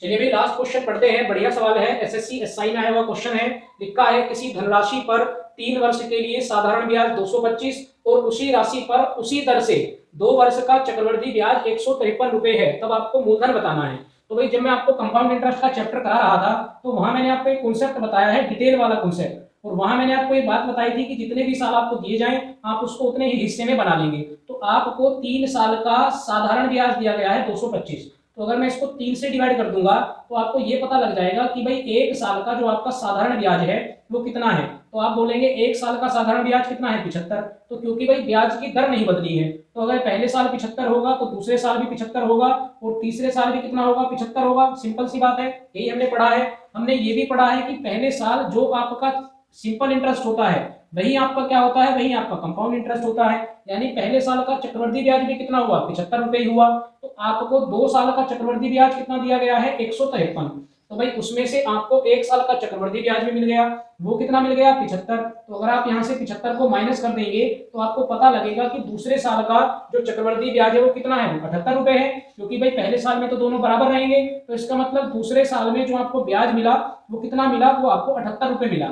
चलिए भाई last question पढ़ते हैं। बढ़िया सवाल है, एसएससी एसआई में आया हुआ क्वेश्चन है। लिखा है किसी धनराशि पर 3 वर्ष के लिए साधारण ब्याज 225 और उसी राशि पर उसी दर से 2 वर्ष का चक्रवृद्धि ब्याज 153 रुपए है, तब आपको मूलधन बताना है। तो भाई जब मैं आपको कंपाउंड इंटरेस्ट का चैप्टर करा रहा था तो वहां मैंने आपको एक कॉन्सेप्ट बताया है, डिटेल वाला कॉन्सेप्ट, और वहां मैंने आपको एक बात बताई थी कि जितने भी साल आपको दिए जाएं आप उसको उतने ही हिस्से में बना लेंगे। तो आपको 3 साल का साधारण ब्याज दिया गया है 225। तो अगर मैं इसको 3 से डिवाइड कर दूंगा तो आपको ये पता लग जाएगा कि भाई 1 साल का जो आपका साधारण ब्याज है वो कितना है। तो आप बोलेंगे 1 साल का साधारण ब्याज कितना है, 75। तो क्योंकि भाई ब्याज की दर नहीं बदली है, तो अगर पहले साल 75 होगा तो दूसरे साल भी 75 होगा और तीसरे साल भी कितना होगा, 75 होगा। सिंपल सी बात है, यही हमने पढ़ा है। हमने ये भी पढ़ा है कि पहले साल जो आपका सिंपल इंटरेस्ट होता है वही आपका क्या होता है, वही आपका कंपाउंड इंटरेस्ट होता है। यानी पहले साल का चक्रवृद्धि ब्याज भी कितना हुआ, 75 रुपए ही हुआ। तो आपको 2 साल का चक्रवृद्धि ब्याज कितना दिया गया है, 153। तो भाई उसमें से आपको 1 साल का चक्रवृद्धि ब्याज भी मिल गया, वो कितना मिल गया, 75। तो अगर आप यहाँ से 75 को माइनस कर देंगे तो आपको पता लगेगा कि दूसरे साल का जो चक्रवृद्धि ब्याज है वो कितना है, 78 रुपए है। क्योंकि भाई पहले साल में तो दोनों बराबर रहेंगे, तो इसका मतलब दूसरे साल में जो आपको ब्याज मिला वो कितना मिला, वो आपको 78 रुपए मिला।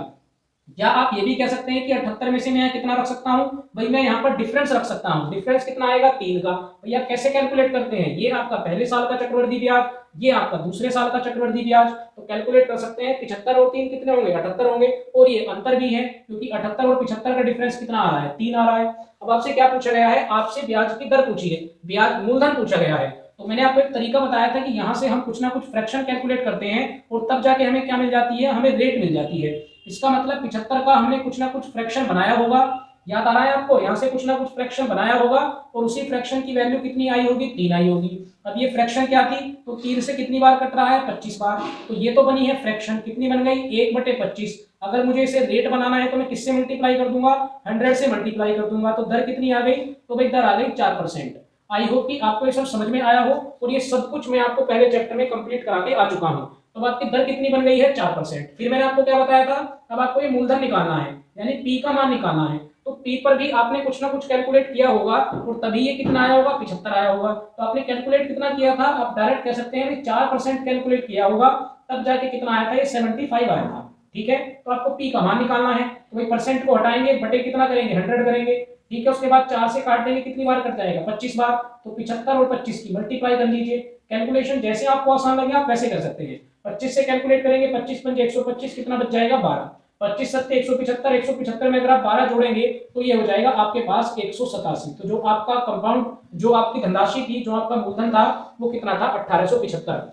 या आप ये भी कह सकते हैं कि 78 में से मैं कितना रख सकता हूं, भाई मैं यहाँ पर डिफरेंस रख सकता हूं। डिफरेंस कितना आएगा, 3 का। भैया कैसे कैलकुलेट करते हैं, ये आपका पहले साल का चक्रवृद्धि ब्याज, ये आपका दूसरे साल का चक्रवृद्धि ब्याज। तो कैलकुलेट कर सकते हैं, 75 और 3 कितने होंगे, 78 होंगे। और ये अंतर भी है क्योंकि 78 और 75 का डिफरेंस कितना आ रहा है, 3 आ रहा है। अब आपसे क्या पूछा गया है, आपसे ब्याज की दर पूछी है, ब्याज मूलधन पूछा गया है। तो मैंने आपको एक तरीका बताया था कि यहाँ से हम कुछ ना कुछ फ्रैक्शन कैलकुलेट करते हैं और तब जाके हमें क्या मिल जाती है, हमें रेट मिल जाती है। इसका मतलब 75 का हमने कुछ ना कुछ फ्रैक्शन बनाया होगा, याद आ रहा है आपको, यहाँ से कुछ ना कुछ फ्रैक्शन बनाया होगा और उसी फ्रैक्शन की वैल्यू कितनी आई होगी, 3 आई होगी। अब ये फ्रैक्शन क्या थी, तो 3 से कितनी बार कट रहा है, 25 बार। तो ये तो बनी है फ्रैक्शन, कितनी बन गई, 1/25। अगर मुझे इसे रेट बनाना है तो मैं किससे मल्टीप्लाई कर दूंगा, 100 से मल्टीप्लाई कर दूंगा। तो दर कितनी आ गई, तो भाई दर आ गई 4%। आई होप कि आपको ये सब समझ में आया हो, और ये सब कुछ मैं आपको पहले चैप्टर में कंप्लीट करा के आ चुका हूँ। तो आपकी दर कितनी बन गई है, 4%। फिर मैंने आपको क्या बताया था, अब आपको ये मूलधन निकालना है, यानी पी का मान निकालना है। तो पी पर भी आपने कुछ ना कुछ कैलकुलेट किया होगा और तभी ये कितना आया होगा, 75 आया होगा। तो आपने कैलकुलेट कितना किया था, आप डायरेक्ट कह सकते हैं 4% कैलकुलेट किया होगा, तब जाके कितना आया था, ये 75 आया था। ठीक है, तो आपको पी का मान निकालना है, तो भाई परसेंट को हटाएंगे, बटे कितना करेंगे, 100 करेंगे। ठीक है, उसके बाद 4 से काट देंगे, कितनी बार कट जाएगा, 25 बार। तो 75 और 25 की मल्टीप्लाई कर लीजिए। कैलकुलेशन जैसे आपको आसान लगे आप वैसे कर सकते हैं। 25 से कैलकुलेट करेंगे, 25 पंजे 125, कितना बच जाएगा, 12। 25 सत्ते 175, 175 में अगर आप 12 जोड़ेंगे तो ये हो जाएगा आपके पास 187। तो जो आपका कंपाउंड, जो आपकी धनराशि थी, जो आपका मूलधन था, वो कितना था, 1875।